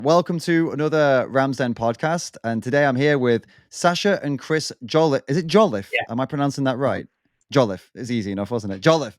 Welcome to another Ramm's Den podcast. And today I'm here with Sasha and Chris Jolliffe. Is it Jolliffe? Yeah. Am I pronouncing that right? Jolliffe. It's easy enough, wasn't it? Jolliffe.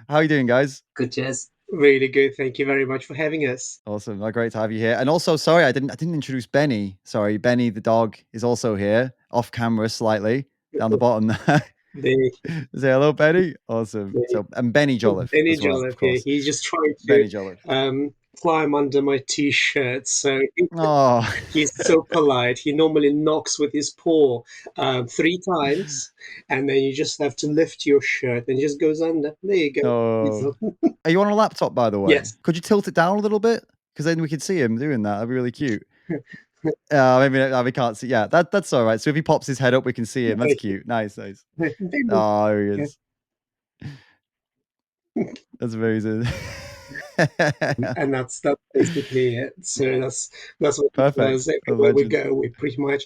How are you doing, guys? Good, cheers. Really good. Thank you very much for having us. Awesome. Great to have you here. And also, sorry, I didn't introduce Benny. Sorry, Benny the dog is also here, off camera slightly, down the bottom there. Say hello, Benny. Awesome. So, and Benny Jolliffe Benny as well, Jolliffe, of course. he's just trying Benny Jolliffe. to climb under my t-shirt. So Oh, he's so polite. He normally knocks with his paw 3 times, and then you just have to lift your shirt and it just goes under. There you go. oh. Are you on a laptop, by the way? Yes. Could you tilt it down a little bit? Because then we could see him doing that. That'd be really cute. Maybe we can't see. Yeah, that's all right. So if he pops his head up, we can see him. That's cute. Nice. Oh, there he is. That's amazing. And that's basically it. So that's what Perfect. he does. Everywhere we go, we pretty much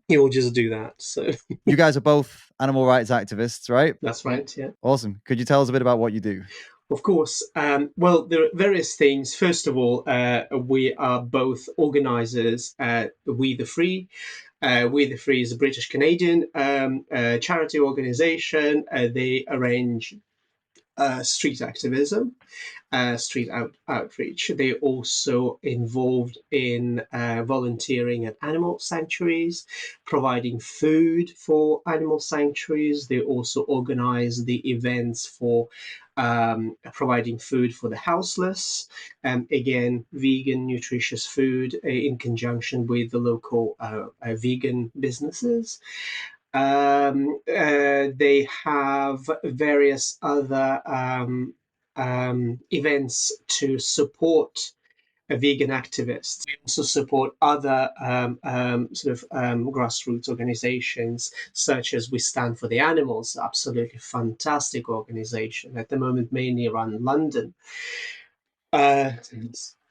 he will just do that. So you guys are both animal rights activists, right? That's right. Yeah. Awesome. Could you tell us a bit about what you do? Of course. Well, there are various things. First of all, we are both organizers at We the Free. We the Free is a British Canadian charity organization. They arrange street activism, street outreach. They're also involved in volunteering at animal sanctuaries, providing food for animal sanctuaries. They also organize the events for providing food for the houseless, again, vegan, nutritious food in conjunction with the local vegan businesses. They have various other events to support vegan activists. We also support other grassroots organizations, such as We Stand for the Animals, absolutely fantastic organization, at the moment mainly around London.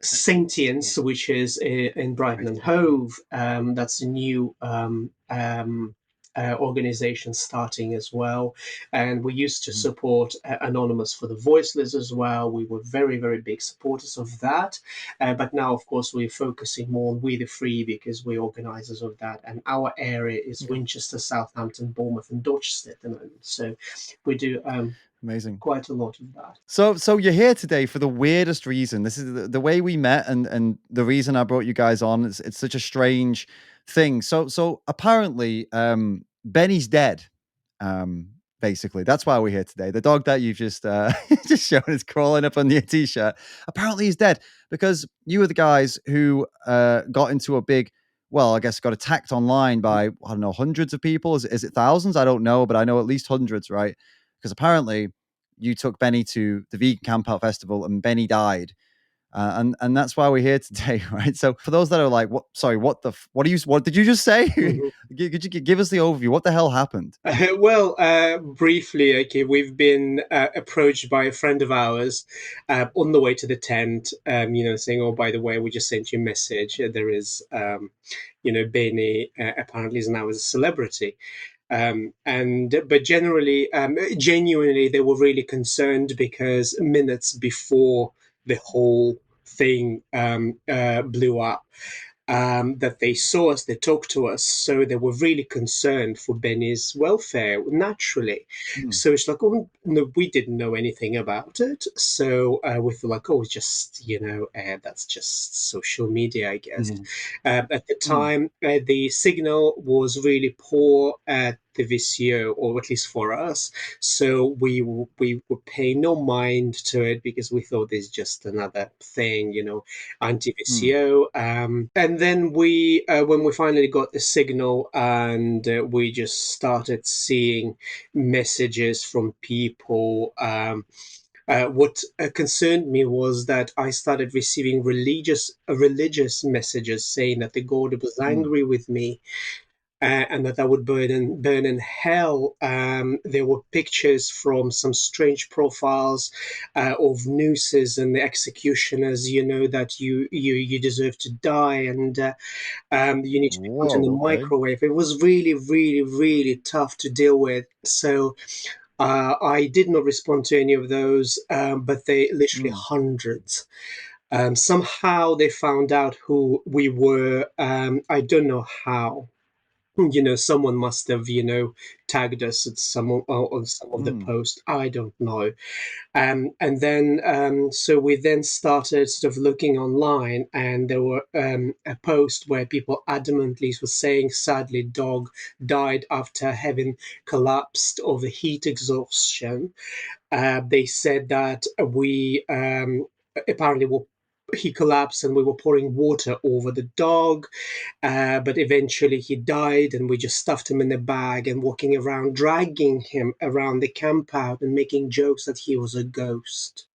Sentience, which is in Brighton and Hove, that's a new organization starting as well. And we used to support Anonymous for the Voiceless as well. We were very, very big supporters of that. But now, of course, we're focusing more on We the Free because we're organizers of that. And our area is Winchester, Southampton, Bournemouth, and Dorchester at the moment. So we do amazing, quite a lot of that. So you're here today for the weirdest reason. This is the way we met, and the reason I brought you guys on. It's such a strange thing. So apparently, Benny's dead. Basically, that's why we're here today. The dog that you've just just shown is crawling up on your t-shirt. Apparently, he's dead because you were the guys who got into a big. Well, I guess got attacked online by, I don't know, hundreds of people. Is it thousands? I don't know, but I know at least hundreds, right? Because apparently you took Benny to the Vegan Campout Festival and Benny died. And that's why we're here today, right? So for those that are like, what did you just say? Mm-hmm. Could you give us the overview? What the hell happened? Briefly, okay, we've been approached by a friend of ours on the way to the tent, saying, oh, by the way, we just sent you a message. There is, Benny apparently is now a celebrity. But genuinely, they were really concerned because minutes before the whole thing blew up, that they saw us, they talked to us, so they were really concerned for Benny's welfare, naturally. So it's like, oh, no, we didn't know anything about it. So we thought like, oh, just, that's just social media, I guess. At the time, the signal was really poor at the VCO, or at least for us. So we would pay no mind to it because we thought it's just another thing, anti-VCO. And then we, when we finally got the signal and we just started seeing messages from people, what concerned me was that I started receiving religious messages saying that the God was angry with me. And that I would burn in hell. There were pictures from some strange profiles of nooses and the executioners. That you deserve to die, and you need to be put in the microwave. It was really, really, really tough to deal with. So I did not respond to any of those, but they literally hundreds. Somehow they found out who we were. I don't know how. Someone must have, tagged us at on some of the Mm. posts. I don't know. And then, so we then started sort of looking online, and there were a post where people adamantly were saying, sadly, dog died after having collapsed over heat exhaustion. They said that we apparently were. He collapsed and we were pouring water over the dog, but eventually he died, and we just stuffed him in a bag and walking around, dragging him around the camp out and making jokes that he was a ghost.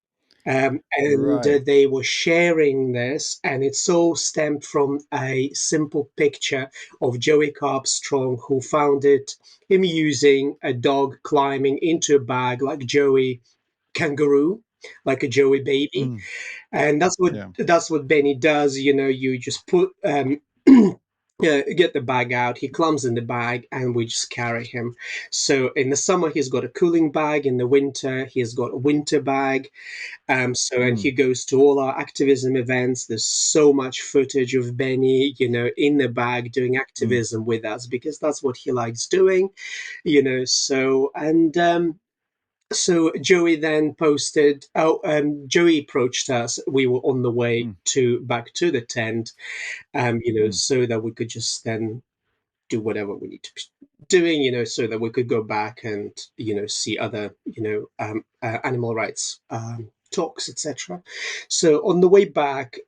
And Right. they were sharing this, and it's all stemmed from a simple picture of Joey Carpstrong, who found it him using a dog climbing into a bag like Joey kangaroo, like a Joey baby. Mm. And Yeah. that's what Benny does. You just put get the bag out. He climbs in the bag, and we just carry him. So in the summer, he's got a cooling bag. In the winter, he's got a winter bag. And Mm. he goes to all our activism events. There's so much footage of Benny, in the bag doing Mm. activism with us because that's what he likes doing. So Joey then posted. Oh, Joey approached us. We were on the way Mm. to back to the tent, Mm. so that we could just then do whatever we need to be doing, so that we could go back and see other animal rights talks, etc. So on the way back,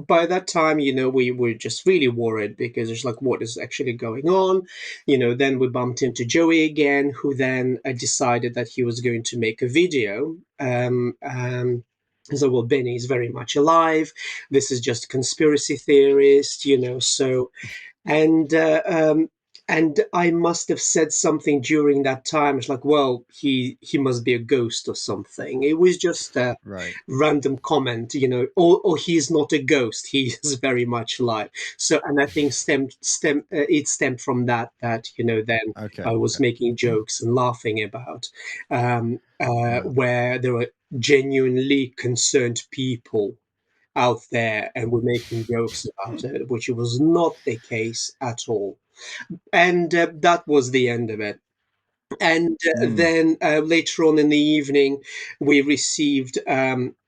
by that time, we were just really worried because it's like, what is actually going on? Then we bumped into Joey again, who then decided that he was going to make a video. So, well, Benny is very much alive. This is just a conspiracy theorist, so and and I must have said something during that time. It's like, well, he must be a ghost or something. It was just a Right. random comment, or he's not a ghost. He is very much alive. So, and I think it stemmed from that then Okay. I was Okay. making jokes and laughing about Yeah. where there were genuinely concerned people out there and were making jokes about it, which was not the case at all. And that was the end of it. And Mm. then later on in the evening, we received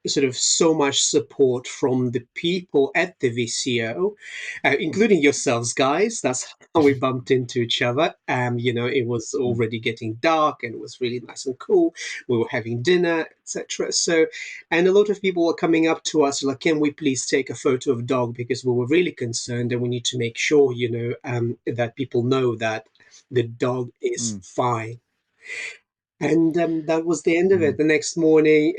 sort of so much support from the people at the VCO, including yourselves, guys. That's how we bumped into each other. It was Mm. already getting dark and it was really nice and cool. We were having dinner, etc. So, and a lot of people were coming up to us like, "Can we please take a photo of dog because we were really concerned and we need to make sure, that people know that." The dog is Mm. fine. And that was the end of it. Mm. The next morning,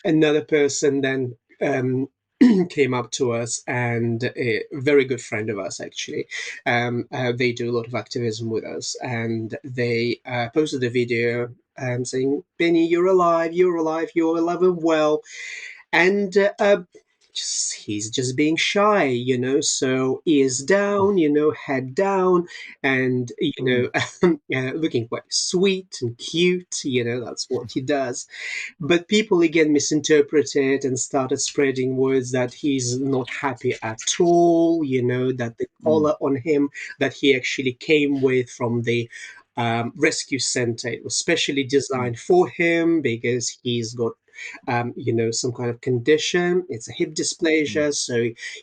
another person then came up to us, and a very good friend of us, actually. They do a lot of activism with us, and they posted a video saying, "Benny, you're alive, you're alive, you're alive and well." And he's just being shy, so ears Mm. down, head down, and Mm. looking quite sweet and cute. That's what he does. But people again misinterpreted and started spreading words that he's not happy at all. That the Mm. collar on him that he actually came with from the rescue center, it was specially Mm. designed for him because he's got some kind of condition. It's a hip Mm. dysplasia, so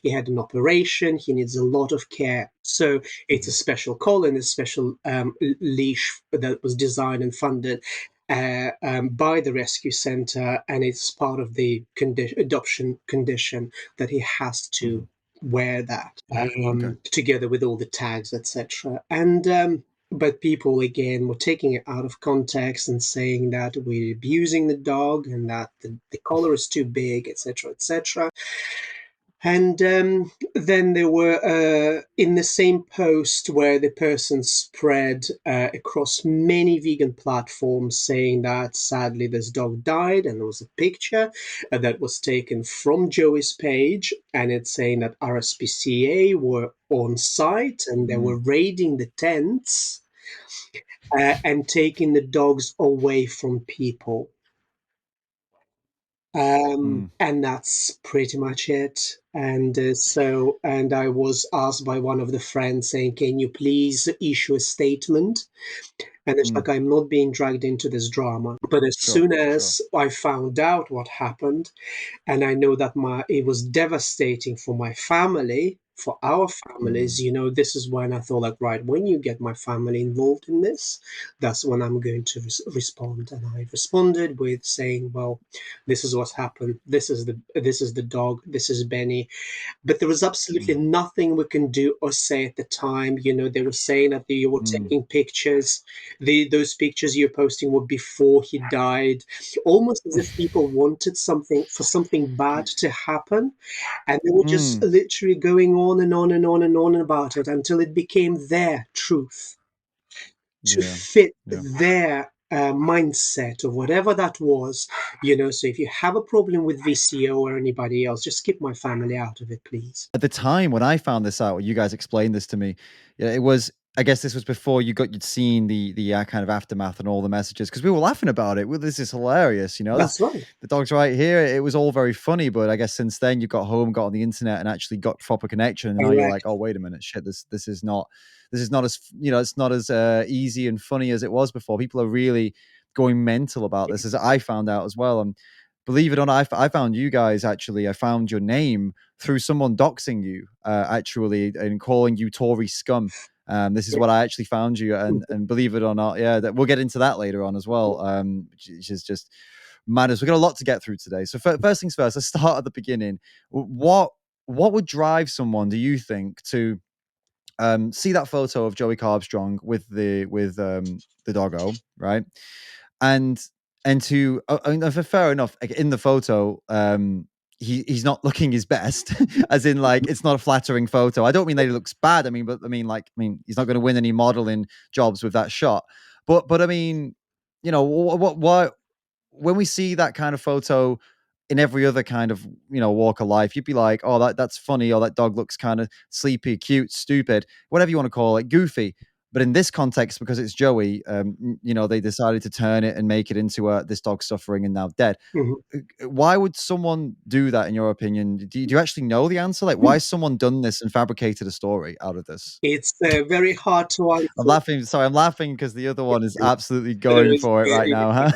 he had an operation. He needs a lot of care. So it's a Mhm. special collar and a special leash that was designed and funded by the rescue center, and it's part of the adoption condition that he has to Mhm. wear that Okay. together with all the tags, etc. And but people again were taking it out of context and saying that we're abusing the dog and that the collar is too big, etc., etc. And then there were in the same post where the person spread across many vegan platforms saying that sadly this dog died, and there was a picture that was taken from Joey's page, and it's saying that RSPCA were on site and they Mm. were raiding the tents and taking the dogs away from people. Mm, And that's pretty much it. And I was asked by one of the friends saying, "Can you please issue a statement?" And it's mm, like, I'm not being dragged into this drama. But as sure, soon sure. as I found out what happened, and I know that it was devastating for my family, for our families, Mm, this is when I thought, like, right, when you get my family involved in this, that's when I'm going to respond. And I responded with saying, well, this is what's happened. This is the dog. This is Benny. But there was absolutely mm, nothing we can do or say at the time. They were saying that you were mm, taking pictures. Those pictures you're posting were before he died, almost as if people wanted something bad to happen, and they were just mm. literally going on and on and on and on about it until it became their truth to Yeah, fit yeah. their mindset of whatever that was. So if you have a problem with VCO or anybody else, just keep my family out of it, please. At the time when I found this out, you guys explained this to me, yeah, it was, I guess this was before you'd seen the kind of aftermath and all the messages, because we were laughing about it. Well, this is hilarious, this That's right. the dog's right here. It was all very funny, but I guess since then you got home, got on the internet, and actually got proper connection, and now you're like, Correct. oh wait a minute, shit, this is not as it's not as easy and funny as it was before. People are really going mental about this, as I found out as well. And believe it or not, I found you guys actually. I found your name through someone doxing you, actually, and calling you Tory scum. This is what I actually found you, and believe it or not, yeah, that we'll get into that later on as well. Which is just madness. We've got a lot to get through today. So first things first, let's start at the beginning. What would drive someone, do you think, to see that photo of Joey Carbstrong with the doggo, right? And to I mean, fair enough, like, in the photo, he's not looking his best, as in, like, it's not a flattering photo. I don't mean that he looks bad. I mean, he's not going to win any modeling jobs with that shot. But I mean, what when we see that kind of photo in every other kind of walk of life, you'd be like, oh, that's funny, or that dog looks kind of sleepy, cute, stupid, whatever you want to call it, goofy. But in this context, because it's Joey, they decided to turn it and make it into this dog suffering and now dead. Mhm. Why would someone do that, in your opinion? Do you actually know the answer? Like, why has someone done this and fabricated a story out of this? It's very hard to I'm answer. laughing. Sorry, I'm laughing because the other one is absolutely There going is for it right now, so huh?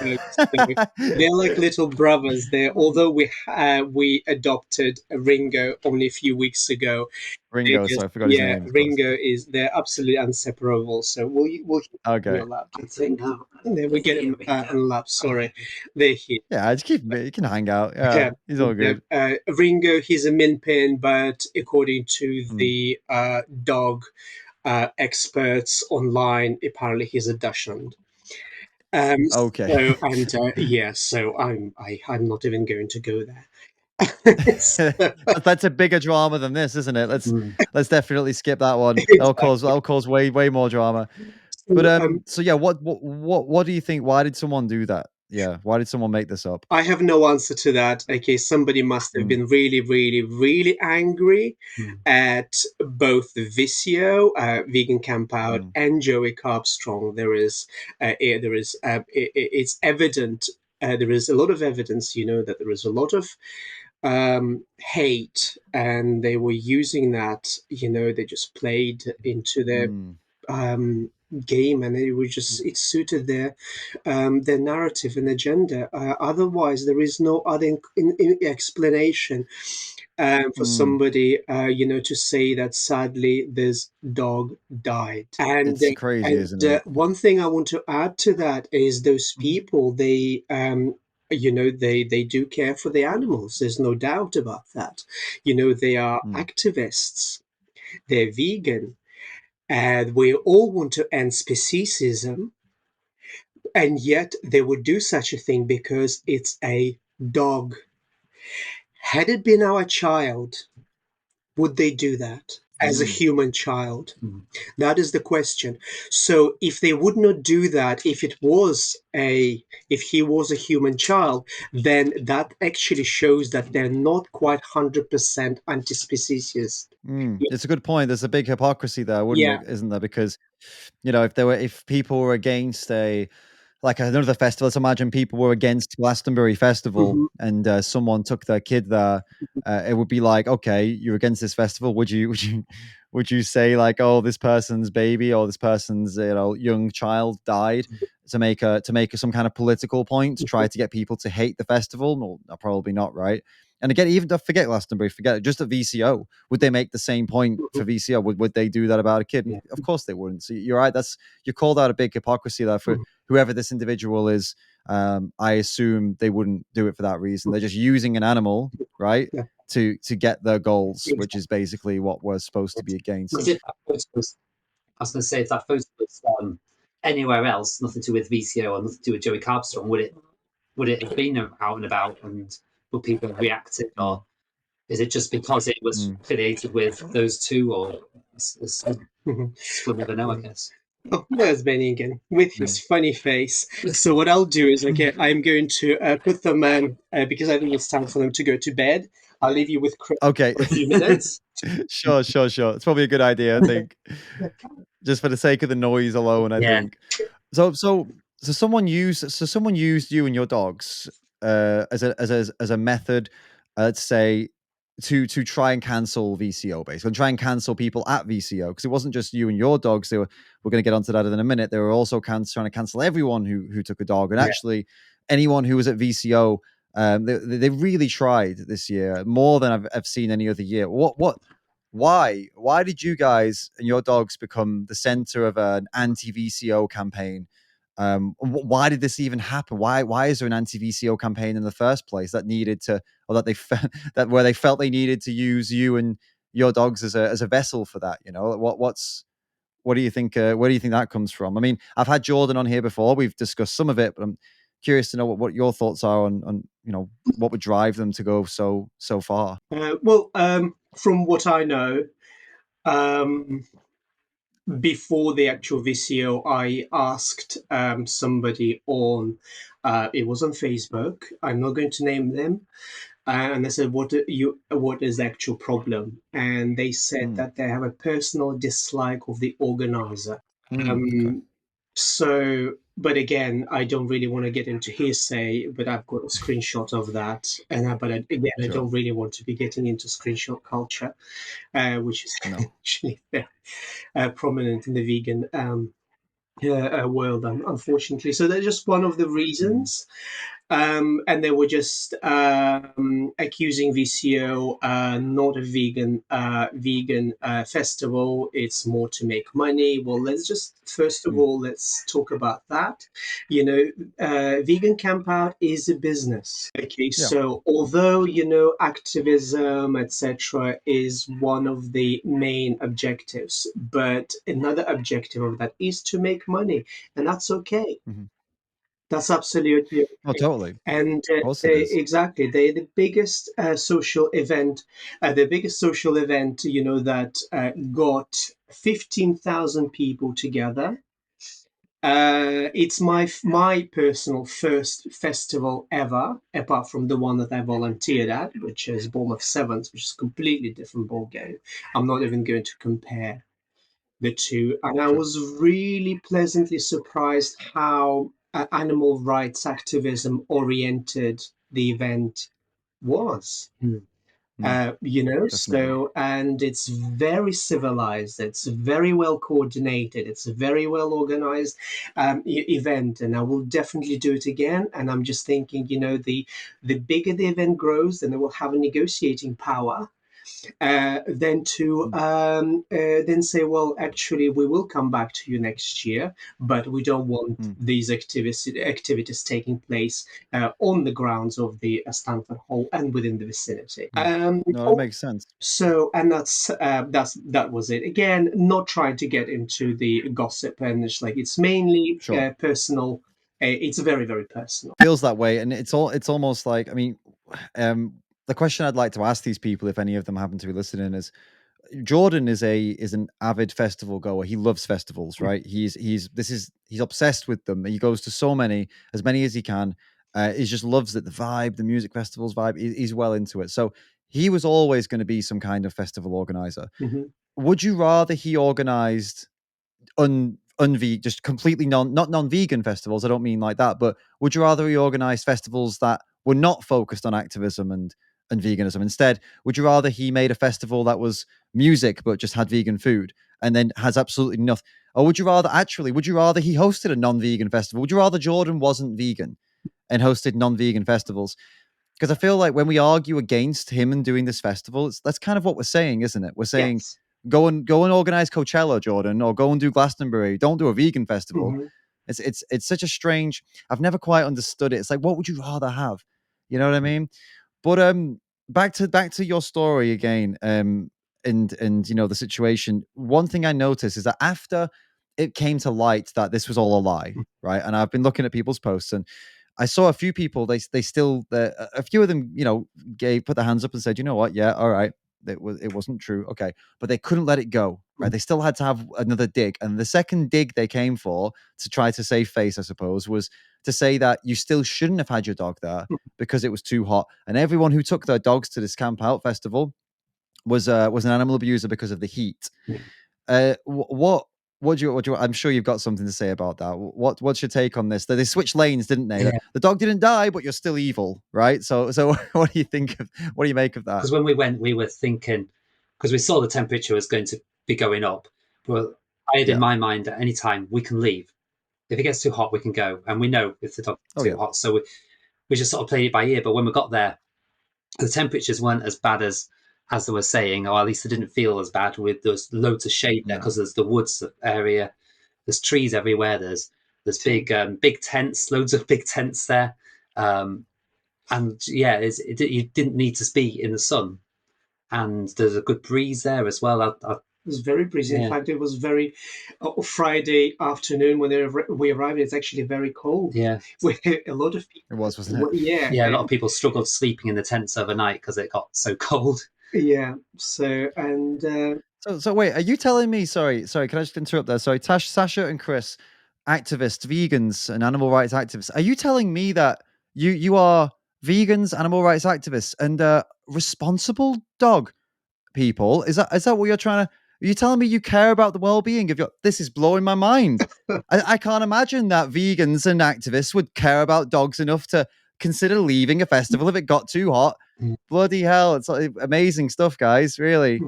they're like little brothers. Although we adopted Ringo only a few weeks ago. They Ringo, just, sorry, I forgot his yeah, name, of course. Ringo they're absolutely inseparable. So we'll keep them in Okay. your lap. I think. And then we get him in lap. Sorry, they're here. Yeah, just keep him. You can hang out. Yeah, Yeah, he's all good. Ringo, he's a min pin, but according to Mm, the dog experts online, apparently he's a Dachshund. okay. Yeah, so I'm not even going to go there. So, That's a bigger drama than this, isn't it? Let's mm, let's definitely skip that one. That'll cause exactly. that'll cause way more drama. But So, so yeah, what do you think? Why did someone do that? Yeah, why did someone make this up? I have no answer to that. Okay, somebody must have Mm, been really, really, really angry at both the VCO, Vegan Campout, mm, and Joey Carbstrong. It's evident. There is a lot of evidence, that there is a lot of hate, and they were using that. They just played into their mm, um, game, and it suited their narrative and agenda. Otherwise, there is no other explanation for mm. somebody, to say that sadly this dog died. And It's crazy, isn't it? one thing I want to add to that is those Mhm. people, they do care for the animals. There's no doubt about that. They are Mm, activists. They're vegan, and we all want to end speciesism, and yet they would do such a thing because it's a dog. Had it been our child, would they do that as a mm, human child? That is the question. So if they would not do that, if he was a human child, then that actually shows that they're not quite 100% anti-speciesist. mm. It's a good point. There's a big hypocrisy there, wouldn't Yeah, it? Isn't there? Because if people were against like another festival. Let's imagine people were against Glastonbury Festival Mhm. and someone took their kid there. It would be like, okay, you're against this festival. Would you say like, oh, this person's baby or this person's young child died to make some kind of political point to try to get people to hate the festival? No, probably not, right? And again, even don't forget Glastonbury, forget it. Just at VCO, would they make the same point Mhm. for VCO? Would they do that about a kid? Yeah. Of course they wouldn't. So you're right. You called out a big hypocrisy there for Mhm. whoever this individual is. I assume they wouldn't do it for that reason. They're just using an animal, right, Yeah. to get their goals, which Exactly. is basically what we're supposed to be against. If that photo was, I was going to say, if that photo was anywhere else, nothing to do with VCO or nothing to do with Joey Carbstrong, would it have been out and about, and would people have reacted, Mm, or is it just because it was mm. affiliated with those two, or Mhm. we'll never know, I guess. Oh, there's Benny again with his funny face. So what I'll do is, okay, I'm going to put them because I think it's time for them to go to bed. I'll leave you with Chris Okay. for a few minutes. Sure. It's probably a good idea, I think. Just for the sake of the noise alone, I Yeah. think. So someone used you and your dogs as a method, let's say, to try and cancel VCO, basically, and try and cancel people at VCO, because it wasn't just you and your dogs. We're going to get onto that in a minute. They were also trying to cancel everyone who took a dog, and Yeah. actually anyone who was at VCO. They really tried this year more than I've seen any other year. Why did you guys and your dogs become the center of an anti-VCO campaign? Why did this even happen? Why is there an anti-VCO campaign in the first place that needed to, or that that where they felt they needed to use you and your dogs as a vessel for that? What do you think? Where do you think that comes from? I mean, I've had Jordan on here before. We've discussed some of it, but I'm curious to know what your thoughts are on what would drive them to go so far. Well, from what I know, um, before the actual VCO, I asked somebody on, it was on Facebook. I'm not going to name them, and I said, What is the actual problem?" And they said Mm, that they have a personal dislike of the organizer. okay, Um, so, but again, I don't really want to get into hearsay, but I've got a screenshot of that. Again, I sure. don't really want to be getting into screenshot culture, which is No. actually very prominent in the vegan world, unfortunately. So that's just one of the Mm, reasons. And they were just accusing VCO not a vegan festival. It's more to make money. Well, let's just first of mm, all let's talk about that. Vegan Campout is a business. Okay, yeah. so although activism, etc., is one of the main objectives, but another objective of that is to make money, and that's okay. Mhm. That's absolutely Oh, okay. totally. Of And course it is. they're the biggest social event, that got 15,000 people together. It's my personal first festival ever, apart from the one that I volunteered at, which is Bournemouth Sevens, which is a completely different ball game. I'm not even going to compare the two. And I Sure. was really pleasantly surprised how animal rights activism oriented the event was. Mm, definitely. And it's very civilized, it's very well coordinated, it's a very well organized event, and I will definitely do it again. And I'm just thinking, the bigger the event grows, then they will have a negotiating power, Mm, then say, well, actually, we will come back to you next year, but we don't want mm, these activities taking place on the grounds of the Stanford Hall and within the vicinity. mm. No, it makes sense. So, and that was it. Again, not trying to get into the gossip, and it's mainly Sure. personal. It's very, very personal. Feels that way, and it's almost like, I mean, um, the question I'd like to ask these people, if any of them happen to be listening, is Jordan is an avid festival goer. He loves festivals, right? He's obsessed with them. He goes to so many, as many as he can. He just loves it, the vibe, the music festivals vibe. He's well into it. So he was always going to be some kind of festival organizer. Mhm. Would you rather he organized just completely not non-vegan festivals? I don't mean like that, but would you rather he organized festivals that were not focused on activism and veganism? Instead, would you rather he made a festival that was music but just had vegan food and then has absolutely nothing? Or would you rather he hosted a non-vegan festival? Would you rather Jordan wasn't vegan and hosted non-vegan festivals? Because I feel like when we argue against him and doing this festival, that's kind of what we're saying, isn't it? We're saying, Yes. go and organize Coachella, Jordan, or go and do Glastonbury. Don't do a vegan festival. Mhm. It's such a strange. I've never quite understood it. It's like, what would you rather have? You know what I mean? But back to your story again. And you know the situation. One thing I noticed is that after it came to light that this was all a lie, right? And I've been looking at people's posts, and I saw a few people. They still a few of them, you know, put their hands up and said, you know what, yeah, all right, it wasn't true, okay, but they couldn't let it go, right? They still had to have another dig, and the second dig they came for to try to save face, I suppose, was to say that you still shouldn't have had your dog there because it was too hot, and everyone who took their dogs to this Camp Out festival was an animal abuser because of the heat. What do you? I'm sure you've got something to say about that. What's your take on this? They switched lanes, didn't they? Yeah. The dog didn't die, but you're still evil, right? So what do you think of? What do you make of that? Because when we went, we were thinking, because we saw the temperature was going to be going up. Well, I had in my mind at any time we can leave. If it gets too hot, we can go, and we know if the dog's too hot. So we just sort of played it by ear. But when we got there, the temperatures weren't as bad as they were saying, or at least it didn't feel as bad. With there's loads of shade there because there's the woods area, there's trees everywhere. There's big tents, loads of big tents there, and yeah, you didn't need to be in the sun, and there's a good breeze there as well. It was very breezy. In fact, it was very Friday afternoon when we arrived. It's actually very cold. Yeah, a lot of people. It was, wasn't it? Yeah. A lot of people struggled sleeping in the tents overnight because it got so cold. Yeah. So and. So wait, are you telling me? Sorry, can I just interrupt there? Sorry, Sasha and Chris, activists, vegans, and animal rights activists. Are you telling me that you are vegans, animal rights activists, and responsible dog people? Is that what you're trying to? Are you telling me you care about the well-being of your? This is blowing my mind. I can't imagine that vegans and activists would care about dogs enough to consider leaving a festival if it got too hot. Bloody hell, it's like amazing stuff, guys, really.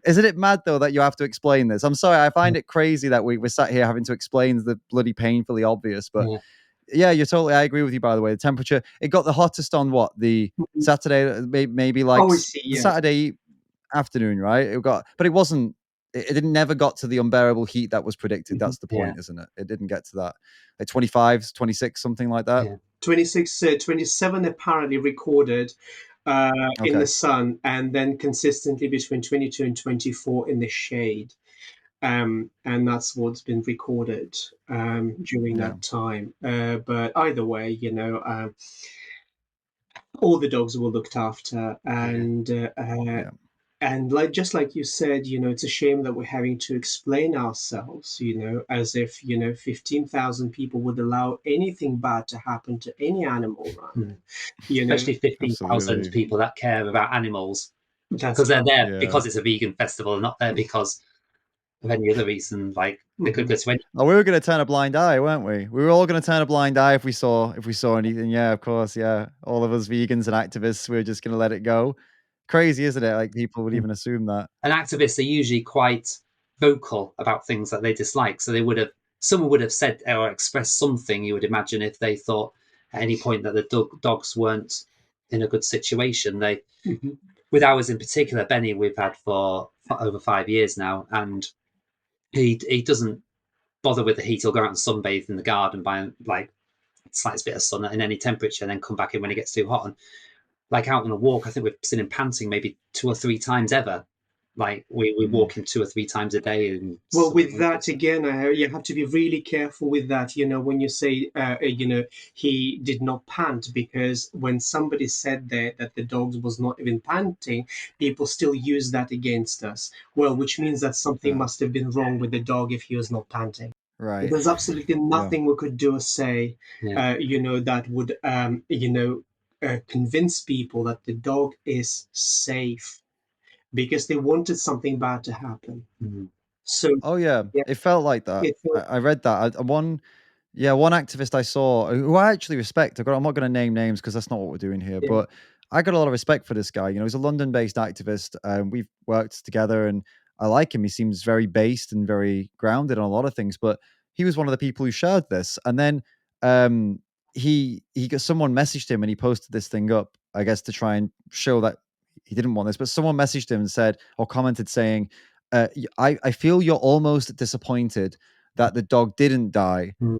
Isn't it mad though that you have to explain this? I'm sorry, I find it crazy that we're sat here having to explain the bloody painfully obvious, but yeah, you're totally, I agree with you, by the way. The temperature, it got the hottest on what, the Saturday, maybe like Saturday afternoon, right? But it wasn't, it didn't never got to the unbearable heat that was predicted. That's the point, isn't it? It didn't get to that. Like 25, 26, something like that. 26, 27 apparently recorded in the sun, and then consistently between 22 and 24 in the shade. And that's what's been recorded during that time. But either way, you know, all the dogs were looked after, and just like you said, you know, it's a shame that we're having to explain ourselves, you know, as if, you know, 15,000 people would allow anything bad to happen to any animal, right? You know, especially 15,000 people that care about animals, because they're there because it's a vegan festival, not there because of any other reason. Like they could go to any. Oh, we were going to turn a blind eye, weren't we? We were all going to turn a blind eye if we saw anything. Yeah, of course. Yeah, all of us vegans and activists, we're just going to let it go. Crazy, isn't it? Like people would even assume that. And activists are usually quite vocal about things that they dislike, so someone would have said or expressed something, you would imagine, if they thought at any point that the dogs weren't in a good situation. They with ours in particular, Benny, we've had for over 5 years now, and he doesn't bother with the heat. He'll go out and sunbathe in the garden by like slightest bit of sun in any temperature, and then come back in when it gets too hot. And like out on a walk, I think we've seen him panting maybe 2 or 3 times ever. Like we walk him 2 or 3 times a day. And well, with that again, you have to be really careful with that. You know, when you say, you know, he did not pant, because when somebody said that the dog was not even panting, people still use that against us. Well, which means that something must have been wrong with the dog if he was not panting. Right. There's absolutely nothing we could do or say, you know, that would, you know, convince people that the dog is safe, because they wanted something bad to happen. So Oh yeah, yeah, it felt like that. it felt, I read that. One activist I saw who I actually respect. I'm not going to name names because that's not what we're doing here. yeah, But I got a lot of respect for this guy. You know, he's a London-based activist. We've worked together, and I like him. He seems very based and very grounded on a lot of things. But he was one of the people who shared this, and then um, he got someone messaged him, and he posted this thing up, I guess, to try and show that he didn't want this. But someone messaged him and said or commented saying, I feel you're almost disappointed that the dog didn't die mm,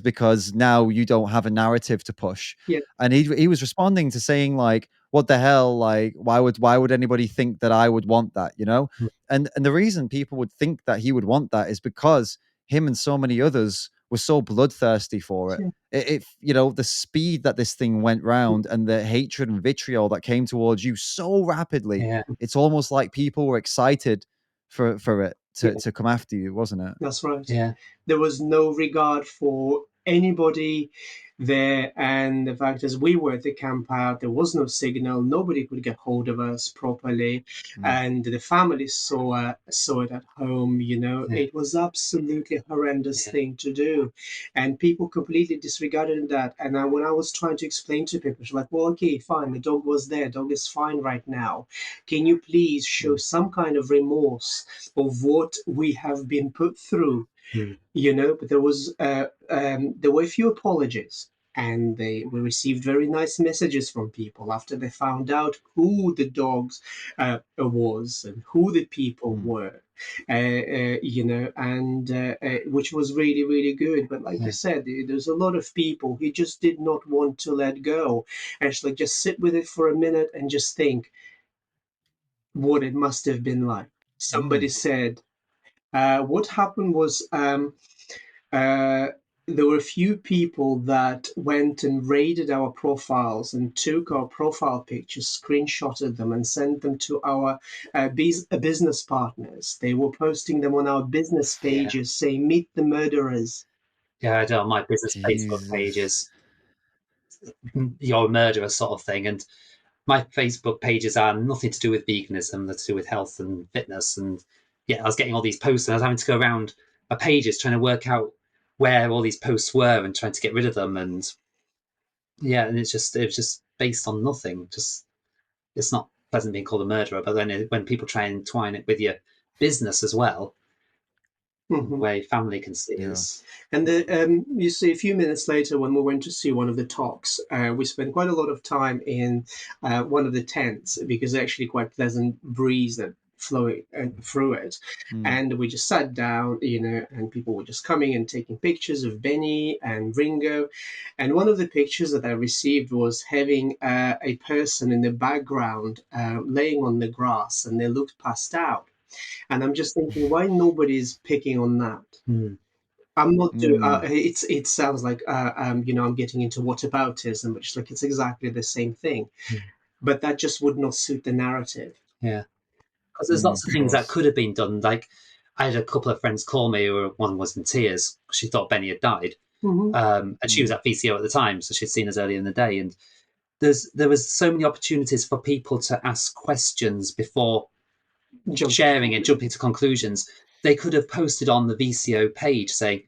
because now you don't have a narrative to push. yeah, And he was responding to saying like, what the hell, like why would anybody think that I would want that, you know? mm, And the reason people would think that he would want that is because him and so many others were so bloodthirsty for it. yeah, You know, the speed that this thing went mm, round and the hatred and vitriol that came towards you so rapidly, Yeah, it's almost like people were excited for it yeah, to come after you, wasn't it? that's right. yeah, There was no regard for anybody there, and the fact is, we were at the camp out. There was no signal. Nobody could get hold of us properly, Mm, and the family saw it at home. You know, yeah, it was absolutely horrendous yeah, thing to do, and people completely disregarded that. And when I was trying to explain to people, it's like, well, okay, fine, the dog was there. Dog is fine right now. Can you please show mm, some kind of remorse of what we have been put through? mm, You know, but there were a few apologies, and we received very nice messages from people after they found out who the dogs was and who the people mm, were, you know, and which was really, really good. But like I yeah, said, there's a lot of people who just did not want to let go, actually just sit with it for a minute and just think what it must have been like. Somebody mm, said, what happened was, uh, there were a few people that went and raided our profiles and took our profile pictures, screenshotted them, and sent them to our business partners. They were posting them on our business yeah. pages, saying, "Meet the murderers." Yeah, I do on my business Facebook Jesus. pages, you're a murderer sort of thing. And my Facebook pages are nothing to do with veganism, they're to do with health and fitness. And yeah, I was getting all these posts and I was having to go around my pages trying to work out where all these posts were and trying to get rid of them. And yeah, and it was just based on nothing. Just it's not pleasant being called a murderer, but then when people try and twine it with your business as well, the Mhm. way family can see Yeah. is And you see, a few minutes later, when we went to see one of the talks, we spent quite a lot of time in one of the tents because actually quite pleasant breeze that flowing through it, Mm, and we just sat down, you know, and people were just coming and taking pictures of Benny and Ringo, and one of the pictures that I received was having a person in the background laying on the grass, and they looked passed out, and I'm just thinking, why nobody's picking on that? mm, I'm not doing. mm, It sounds like you know, I'm getting into whataboutism, which like it's exactly the same thing, mm. but that just would not suit the narrative. Yeah. Because there's lots of of things that course. could have been done. Like I had a couple of friends call me, or one was in tears. She thought Benny had died, Mm-hmm. and she was Mm, at VCO at the time, so she'd seen us earlier in the day. And there was so many opportunities for people to ask questions before Jump. sharing and jumping to conclusions. They could have posted on the VCO page saying,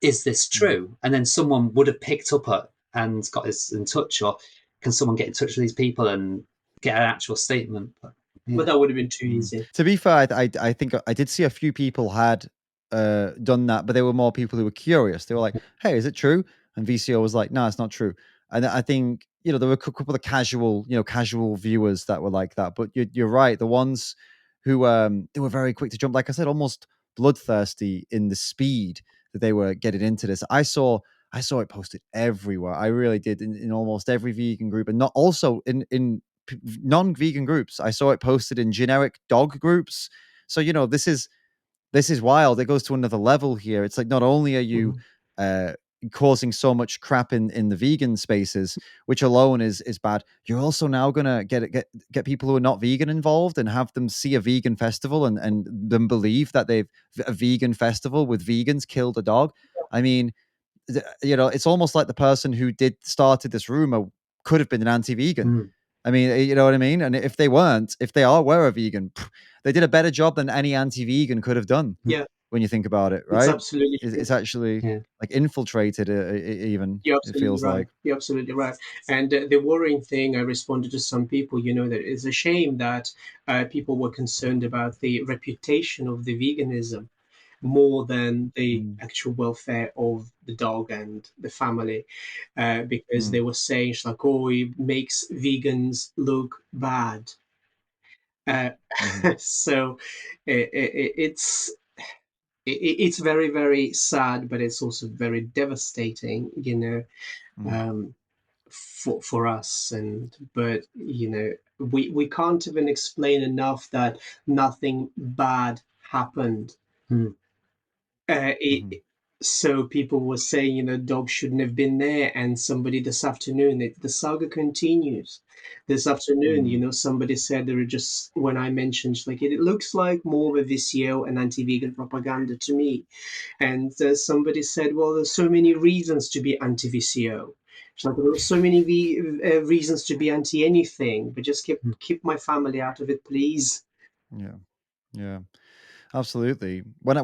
"Is this mm. true?" And then someone would have picked up it and got us in touch, or can someone get in touch with these people and get an actual statement? But But yeah, that would have been too Mm. easy. To be fair, I think I did see a few people had done that, but there were more people who were curious. They were like, "Hey, is it true?" And VCO was like, "No, it's not true." And I think there were a couple of casual viewers that were like that. But you're right. The ones who they were very quick to jump, like I said, almost bloodthirsty in the speed that they were getting into this. I saw it posted everywhere. I really did in almost every vegan group, and not also in non-vegan groups. I saw it posted in generic dog groups. So this is wild. It goes to another level here. It's like not only are you Mhm. uh causing so much crap in the vegan spaces, which alone is bad, you're also now gonna get people who are not vegan involved and have them see a vegan festival and them believe that they've a vegan festival with vegans killed a dog. I mean, it's almost like the person who did started this rumor could have been an anti-vegan. mm, I mean, you know what I mean? And if they were a vegan, they did a better job than any anti-vegan could have done. Yeah. When you think about it, right? It's absolutely it's actually like infiltrated even. You're It absolutely feels right. like. You're absolutely right. And the worrying thing, I responded to some people, that it's a shame that people were concerned about the reputation of the veganism more than the actual welfare of the dog and the family, because they were saying, like, oh, it makes vegans look bad. So it's very, very sad, but it's also very devastating, for us. But we can't even explain enough that nothing bad happened. So people were saying, dogs shouldn't have been there, and somebody this afternoon, the saga continues. This afternoon, somebody said there are just, when I mentioned, like, it looks like more of a VCO and anti-vegan propaganda to me. And somebody said, well, there's so many reasons to be anti-VCO. It's like, there are so many reasons to be anti-anything, but just keep my family out of it, please. Yeah, absolutely. When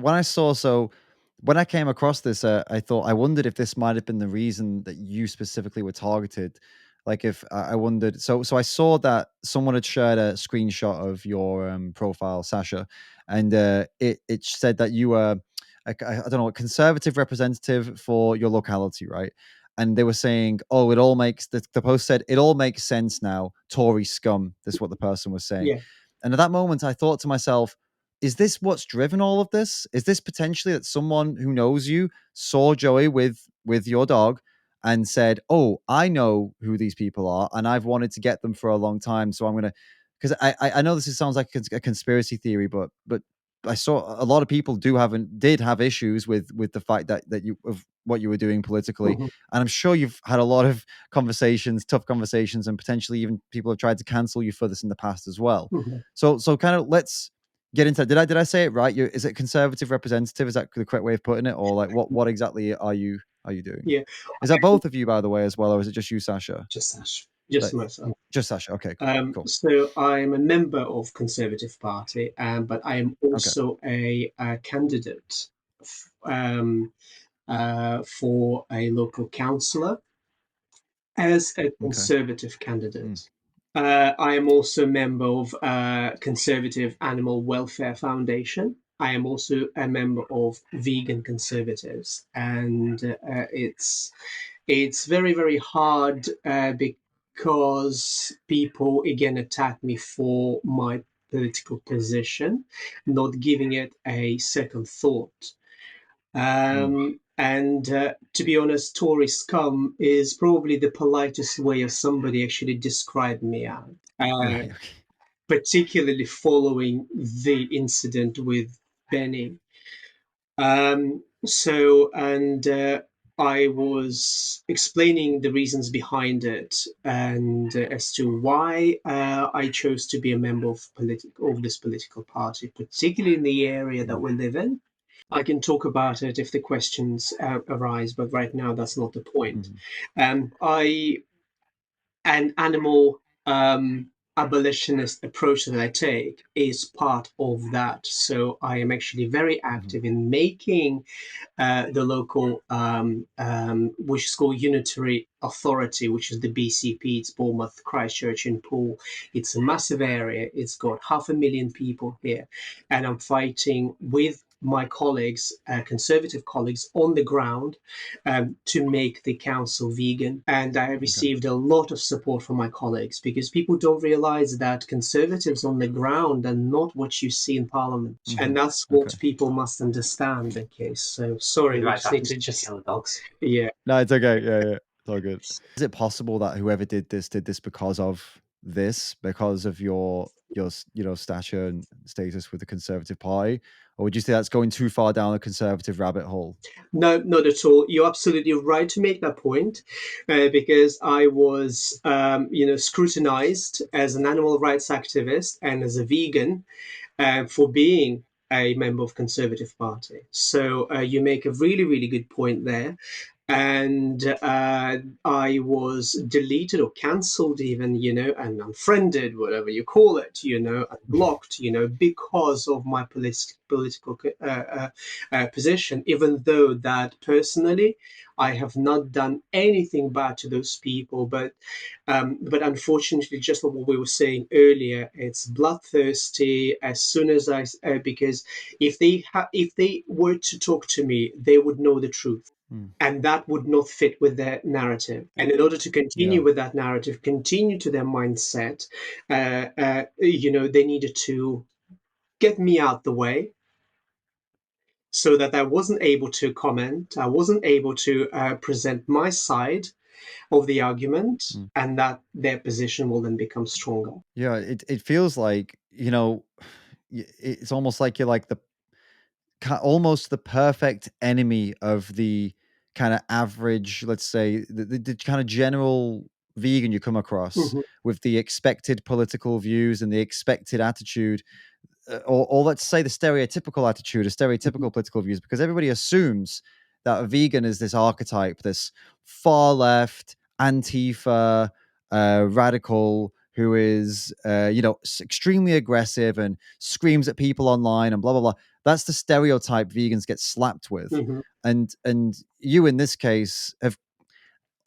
I came across this, I thought, I wondered if this might have been the reason that you specifically were targeted. Like, if I wondered, so I saw that someone had shared a screenshot of your profile, Sasha, and it said that you were, I don't know, a conservative representative for your locality, right? And they were saying, oh, it all makes, the post said, it all makes sense now, Tory scum. This is what the person was saying. Yeah. And at that moment, I thought to myself, is this what's driven all of this? Is this potentially that someone who knows you saw Joey with your dog and said, oh, I know who these people are and I've wanted to get them for a long time, so I'm going to, because I know this sounds like a conspiracy theory, but I saw a lot of people did have issues with the fact that you, of what you were doing politically. And I'm sure you've had a lot of tough conversations, and potentially even people have tried to cancel you for this in the past as well. So kind of, let's get into, did I say it right? Is it conservative representative? Is that the correct way of putting it? Or like, what exactly are you doing? Yeah. Is that both of you, by the way, as well, or is it just you, Sasha? Just Sasha. Just myself. Just Sasha. Okay, cool. So I'm a member of Conservative Party, but I am also a candidate for a local councillor as a Conservative candidate. I am also a member of Conservative Animal Welfare Foundation. I am also a member of Vegan Conservatives, and it's very, very hard because people again attack me for my political position, not giving it a second thought. And to be honest, Tory scum is probably the politest way of somebody actually described me out, particularly following the incident with Benny. I was explaining the reasons behind it, and as to why I chose to be a member of this political party, particularly in the area that we live in. I can talk about it if the questions arise, but right now that's not the point. An animal abolitionist approach that I take is part of that. So I am actually very active in making the local, which is called Unitary Authority, which is the BCP. It's Bournemouth, Christchurch and Poole. It's a massive area. It's got 500,000 people here. And I'm fighting with my colleagues, Conservative colleagues on the ground, to make the council vegan. And I received a lot of support from my colleagues, because people don't realize that Conservatives on the ground are not what you see in Parliament. And that's what people must understand. Okay, so sorry. Right, just kill the dogs. Yeah. No, it's okay. Yeah. It's all good. Is it possible that whoever did this because of this, because of your stature and status with the Conservative Party? Or would you say that's going too far down the Conservative rabbit hole? No, not at all. You're absolutely right to make that point, because I was, scrutinized as an animal rights activist and as a vegan for being a member of Conservative Party. So you make a really, really good point there. and I was deleted or cancelled even, and unfriended, whatever you call it, and blocked, because of my political position, even though that personally I have not done anything bad to those people. But unfortunately, just like what we were saying earlier, it's bloodthirsty. As soon as because if they were to talk to me, they would know the truth. And that would not fit with their narrative. And in order to continue with that narrative, continue to their mindset, they needed to get me out the way so that I wasn't able to comment, I wasn't able to present my side of the argument, and that their position will then become stronger. Yeah, it feels like, it's almost like you're like almost the perfect enemy of the kind of average, let's say, the kind of general vegan you come across with the expected political views and the expected attitude, or let's say the stereotypical attitude, or stereotypical political views, because everybody assumes that a vegan is this archetype, this far left, Antifa, radical, who is, extremely aggressive and screams at people online and blah, blah, blah. That's the stereotype vegans get slapped with. And you, in this case, have,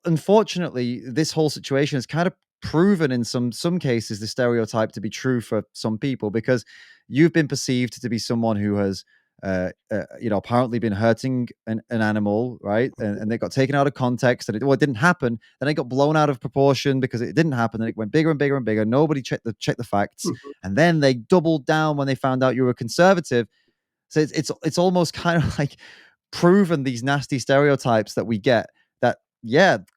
unfortunately, this whole situation has kind of proven in some cases the stereotype to be true for some people, because you've been perceived to be someone who has apparently been hurting an animal, right? And they got taken out of context, and it didn't happen. Then it got blown out of proportion because it didn't happen, and it went bigger and bigger and bigger. Nobody checked the facts, and then they doubled down when they found out you were conservative. So it's almost kind of like proven these nasty stereotypes that we get, that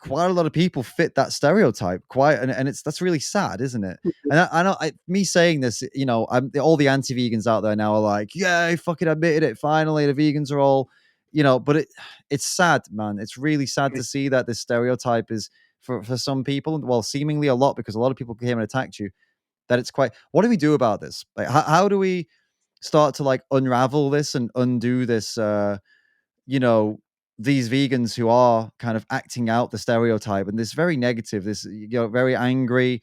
quite a lot of people fit that stereotype and that's really sad, isn't it? And I know, me saying this, all the anti-vegans out there now are like, yeah, I fucking admitted it, finally the vegans are all, but it's sad, man. It's really sad to see that this stereotype is for some people, well, seemingly a lot, because a lot of people came and attacked you, that it's quite, what do we do about this? Like, how do we start to like unravel this and undo this, these vegans who are kind of acting out the stereotype, and this very negative, this, very angry,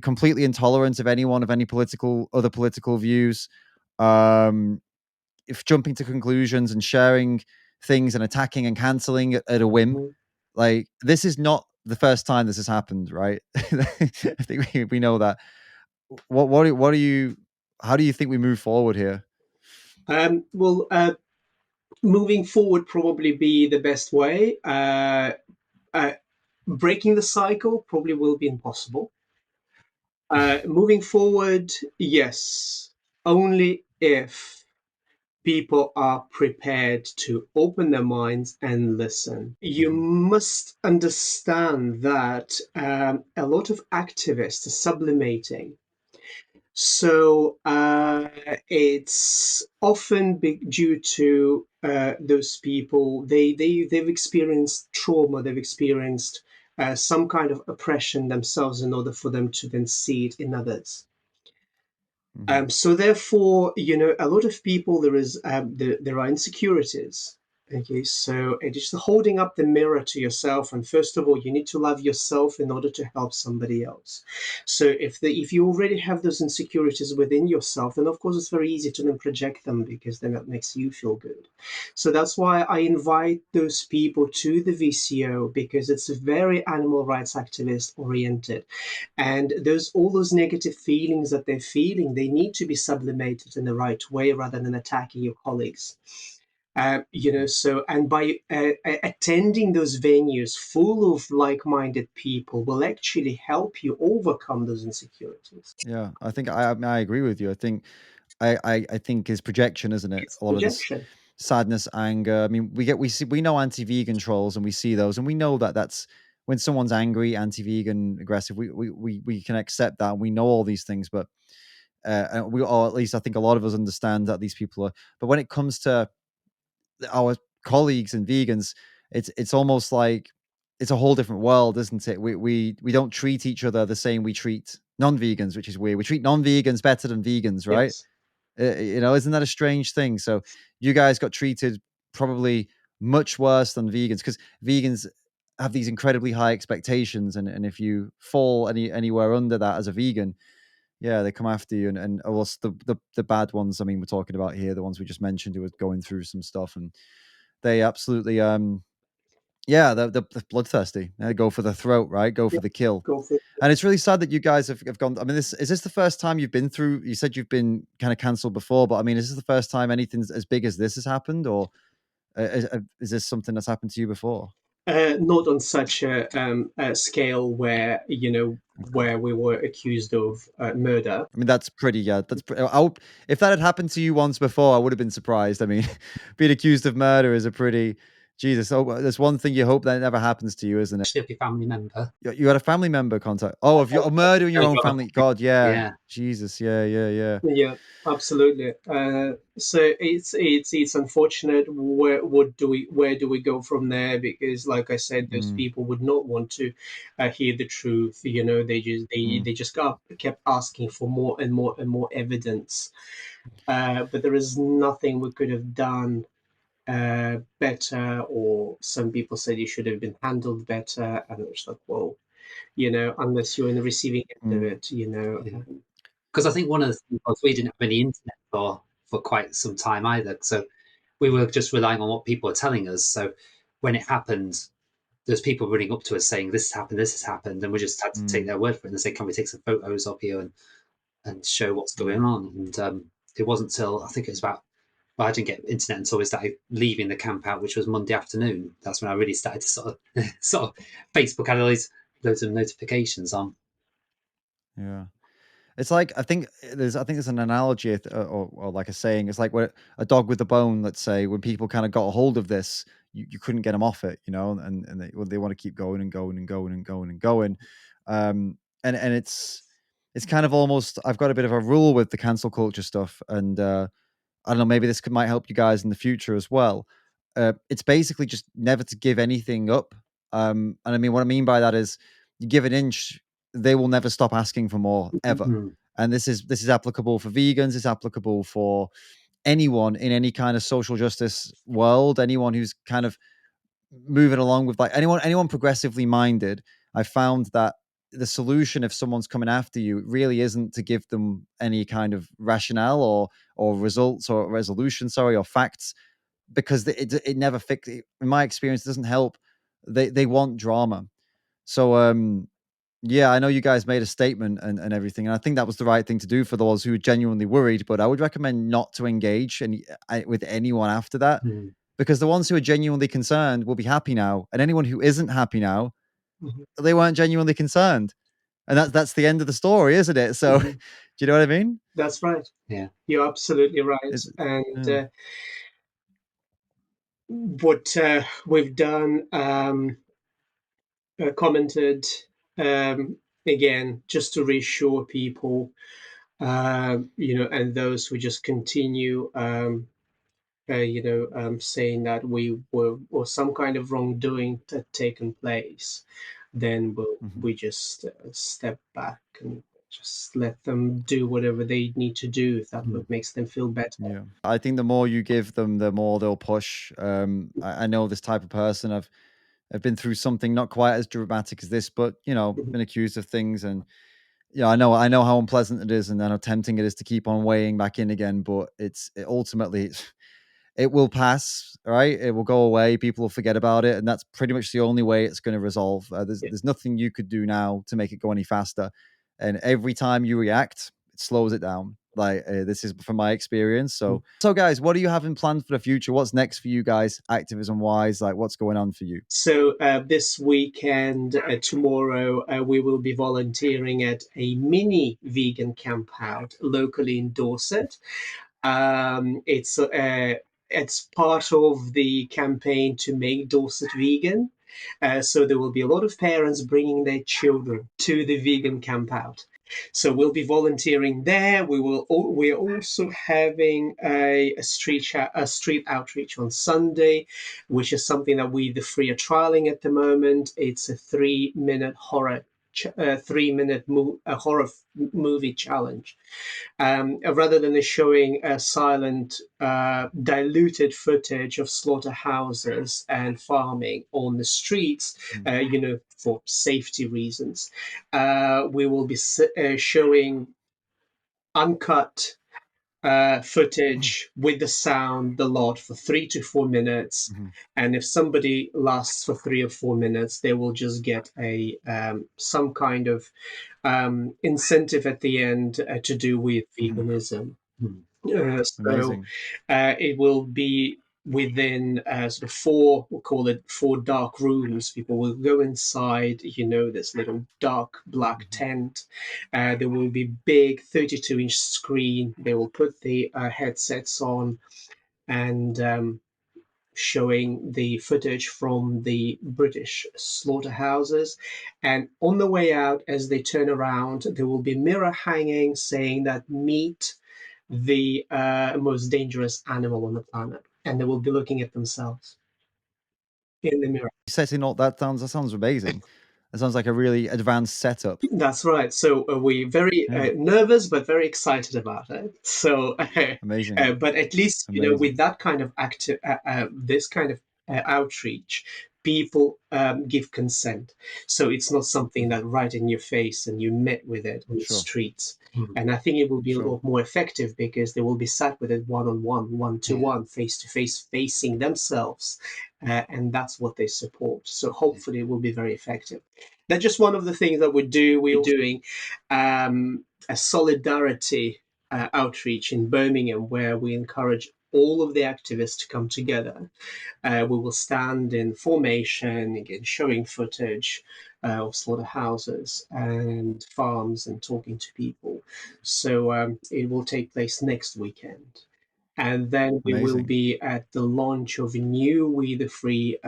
completely intolerant of anyone of any other political views, if jumping to conclusions and sharing things and attacking and canceling at a whim. Like, this is not the first time this has happened, right? I think we know that. What do you, how do you think we move forward here? Moving forward probably be the best way. Breaking the cycle probably will be impossible. Moving forward, yes, only if people are prepared to open their minds and listen. You must understand that a lot of activists are sublimating. So it's often due to those people. They've experienced trauma. They've experienced some kind of oppression themselves in order for them to then see it in others. So therefore, a lot of people, there are insecurities. Okay, so it is holding up the mirror to yourself, and first of all, you need to love yourself in order to help somebody else. So if you already have those insecurities within yourself, then of course it's very easy to then project them, because then that makes you feel good. So that's why I invite those people to the VCO, because it's very animal rights activist oriented, and all those negative feelings that they're feeling, they need to be sublimated in the right way rather than attacking your colleagues. So, and by attending those venues full of like-minded people will actually help you overcome those insecurities. Yeah, I think I agree with you. I think I think is projection, isn't it? It's a lot projection. Of this sadness, anger. I mean, we know anti-vegan trolls, and we see those, and we know that that's when someone's angry, anti-vegan, aggressive. We can accept that, and we know all these things, but or at least I think a lot of us understand that these people are. But when it comes to our colleagues and vegans, it's almost like it's a whole different world, isn't it? We don't treat each other the same we treat non-vegans, which is weird. We treat non-vegans better than vegans, right? Yes. Isn't that a strange thing? So you guys got treated probably much worse than vegans, because vegans have these incredibly high expectations, and if you fall anywhere under that as a vegan, yeah, they come after you. And also the bad ones, I mean, we're talking about here, the ones we just mentioned, who are going through some stuff, and they absolutely yeah, they're bloodthirsty. They go for the throat, right? Go for the kill. Go for it. And it's really sad that you guys have gone. I mean, is this the first time you've been through? You said you've been kind of cancelled before, but I mean, is this the first time anything as big as this has happened, or is this something that's happened to you before? Not on such a scale where, Okay. where we were accused of murder. I mean, that's pretty. Yeah, if that had happened to you once before, I would have been surprised. I mean, being accused of murder is a pretty. Jesus, oh, there's one thing you hope that never happens to you, isn't it? Actually, of your family member. You had a family member contact. Oh, of your murder in your own family. God, yeah. Yeah. Jesus, yeah. Yeah, absolutely. So it's unfortunate. Where do we go from there? Because, like I said, those people would not want to hear the truth. They just kept asking for more and more and more evidence. But there is nothing we could have done better, or some people said you should have been handled better, and it's like, whoa, unless you're in the receiving end of it, Because I think one of the things was we didn't have any internet for quite some time either, so we were just relying on what people were telling us. So when it happened, there's people running up to us saying this has happened, and we just had to take their word for it and say, can we take some photos of you and show what's going on? And it wasn't till I think it was about, well, I didn't get internet until we started leaving the camp out, which was Monday afternoon. That's when I really started to sort of Facebook had loads of notifications on. Yeah. It's like, I think there's an analogy, or like a saying. It's like a dog with a bone. Let's say when people kind of got a hold of this, you couldn't get them off it, and they want to keep going and going and going and going and going. And it's kind of almost, I've got a bit of a rule with the cancel culture stuff, and I don't know, maybe this might help you guys in the future as well. It's basically just never to give anything up. And I mean, what I mean by that is, you give an inch, they will never stop asking for more ever. Mm-hmm. And this is applicable for vegans. It's applicable for anyone in any kind of social justice world. Anyone who's kind of moving along with, like, anyone progressively minded. I found that the solution, if someone's coming after you, really isn't to give them any kind of rationale or results or resolution, or facts, because it never fixes. In my experience, it doesn't help. They want drama. So yeah, I know you guys made a statement and everything, and I think that was the right thing to do for those who are genuinely worried, but I would recommend not to engage with anyone after that, because the ones who are genuinely concerned will be happy now, and anyone who isn't happy now, they weren't genuinely concerned. And that's the end of the story, isn't it? So do you know what I mean? That's right. Yeah, you're absolutely right. And what we've done, commented, again, just to reassure people, and those who just continue, saying that or some kind of wrongdoing had taken place, then we just step back and just let them do whatever they need to do, if that makes them feel better. Yeah, I think the more you give them, the more they'll push. I know this type of person. I've been through something not quite as dramatic as this, but been accused of things, and I know how unpleasant it is, and how tempting it is to keep on weighing back in again. But ultimately, it will pass, right? It will go away. People will forget about it, and that's pretty much the only way it's going to resolve. There's nothing you could do now to make it go any faster. And every time you react, it slows it down. Like, this is from my experience. So guys, what are you having planned for the future? What's next for you guys, activism wise? Like, what's going on for you? So this weekend, tomorrow, we will be volunteering at a mini vegan campout locally in Dorset. It's part of the campaign to make Dorset vegan. So there will be a lot of parents bringing their children to the vegan campout. So we'll be volunteering there. We're also having a street outreach on Sunday, which is something that we the free are trialing at the moment. It's a 3-minute horror 3-minute horror movie challenge. Rather than showing a silent, diluted footage of slaughterhouses and farming on the streets, for safety reasons, we will be showing uncut footage with the sound, the lot, for 3 to 4 minutes. And if somebody lasts for 3 or 4 minutes, they will just get a some kind of incentive at the end to do with veganism. So it will be within sort of 4, we'll call it 4 dark rooms. People will go inside, this little dark black tent. There will be big 32-inch screen. They will put the headsets on and showing the footage from the British slaughterhouses. And on the way out, as they turn around, there will be mirror hanging saying that meet the most dangerous animal on the planet. And they will be looking at themselves in the mirror. Setting up that sounds amazing. That sounds like a really advanced setup. That's right. So we're very nervous, but very excited about it. So amazing. But at least with that kind of this kind of outreach, people give consent. So it's not something that right in your face and you met with it on the streets. And I think it will be a lot more effective because they will be sat with it one-on-one, one-to-one, face-to-face, facing themselves. And that's what they support. So hopefully it will be very effective. That's just one of the things that we're doing a solidarity outreach in Birmingham, where we encourage all of the activists to come together. We will stand in formation, again, showing footage of slaughterhouses and farms and talking to people. So it will take place next weekend. And then we will be at the launch of a new We the Free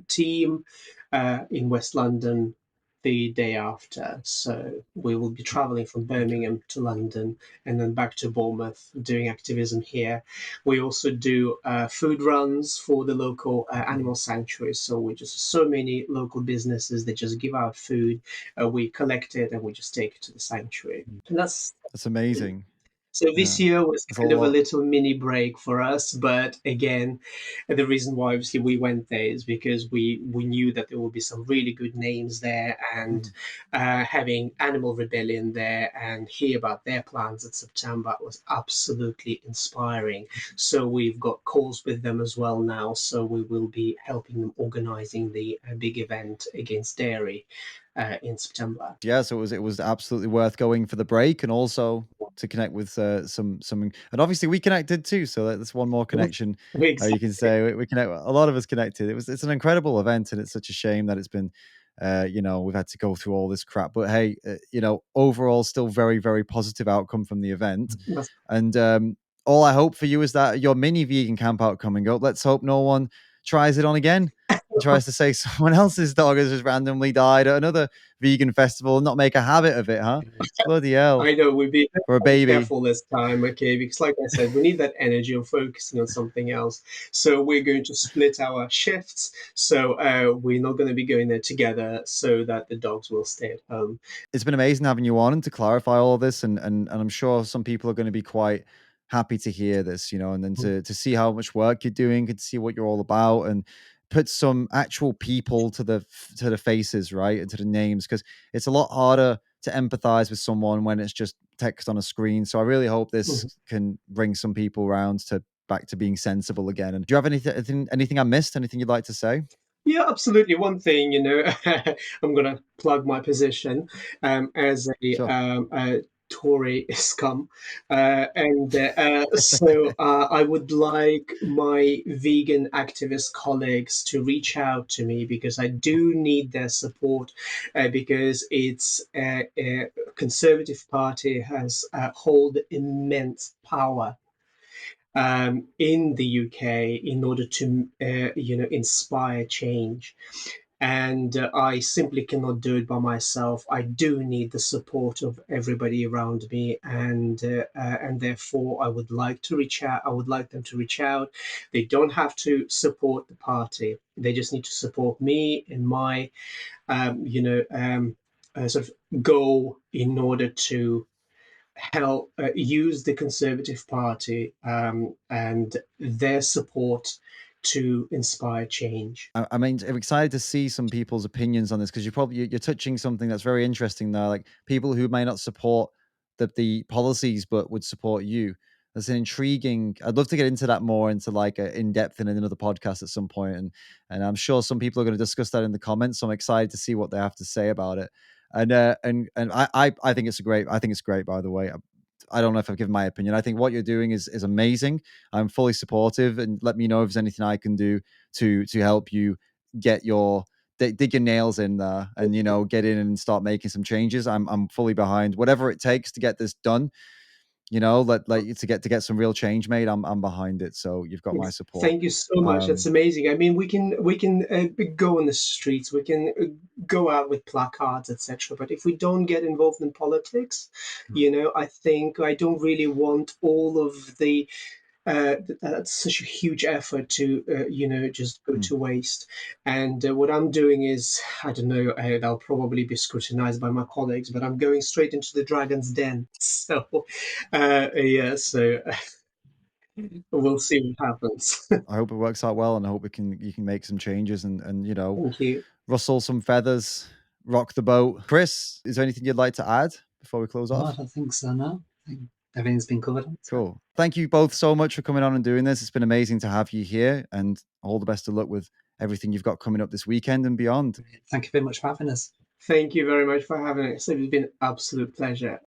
team in West London the day after. So we will be traveling from Birmingham to London and then back to Bournemouth, doing activism here. We also do food runs for the local animal sanctuaries. So we just so many local businesses that just give out food. We collect it and we just take it to the sanctuary. And that's amazing. So this year was kind of a little mini break for us, but again, the reason why obviously we went there is because we knew that there would be some really good names there, and having Animal Rebellion there and hear about their plans in September was absolutely inspiring. So we've got calls with them as well now, so we will be helping them organising the big event against dairy in September. Yeah, so it was absolutely worth going for the break and also to connect with some and obviously we connected too, so that's one more connection. Exactly. You can say we connect, a lot of us connected. It's an incredible event, and it's such a shame that it's been we've had to go through all this crap, but hey, overall still very, very positive outcome from the event. And all I hope for you is that your mini vegan camp out coming up, let's hope no one tries it on again. Tries to say someone else's dog has just randomly died at another vegan festival and not make a habit of it, huh? Bloody hell. I know, we'll be for a baby. Careful this time, okay? Because like I said, we need that energy of focusing on something else. So we're going to split our shifts. So we're not going to be going there together so that the dogs will stay at home. It's been amazing having you on and to clarify all of this. And I'm sure some people are going to be quite happy to hear this, and then to see how much work you're doing and see what you're all about and put some actual people to the faces, right, and to the names, because it's a lot harder to empathize with someone when it's just text on a screen. So I really hope this can bring some people around back to being sensible again. And do you have anything I missed? Anything you'd like to say? Yeah, absolutely. One thing, I'm going to plug my position as a Tory scum. So I would like my vegan activist colleagues to reach out to me, because I do need their support, because it's a Conservative Party has hold immense power in the UK in order to, inspire change. And I simply cannot do it by myself. I do need the support of everybody around me, and therefore I would like to reach out. I would like them to reach out. They don't have to support the party. They just need to support me in my, sort of go in order to help use the Conservative Party and their support to inspire change. I mean, I'm excited to see some people's opinions on this, because you're touching something that's very interesting there, like people who may not support the policies but would support you. That's an intriguing. I'd love to get into that more, into like in depth in another podcast at some point, and I'm sure some people are going to discuss that in the comments. So I'm excited to see what they have to say about it. And I think it's great. I think it's great. By the way, I don't know if I've given my opinion. I think what you're doing is amazing. I'm fully supportive, and let me know if there's anything I can do to help you get your dig your nails in there, and get in and start making some changes. I'm fully behind whatever it takes to get this done. To get some real change made. I'm behind it. So you've got my support. Thank you so much. That's amazing. I mean, we can go on the streets, we can go out with placards, etc. But if we don't get involved in politics, I think I don't really want all of the that's such a huge effort to just go to waste. And what I'm doing is, I don't know, I'll probably be scrutinized by my colleagues, but I'm going straight into the dragon's den. So so we'll see what happens. I hope it works out well, and I hope you can make some changes and Thank you. rustle some feathers, rock the boat. Chris, is there anything you'd like to add before we close off? I don't think so. No, I think everything's been covered. Cool. Thank you both so much for coming on and doing this. It's been amazing to have you here, and all the best of luck with everything you've got coming up this weekend and beyond. Thank you very much for having us. Thank you very much for having us. It's been an absolute pleasure.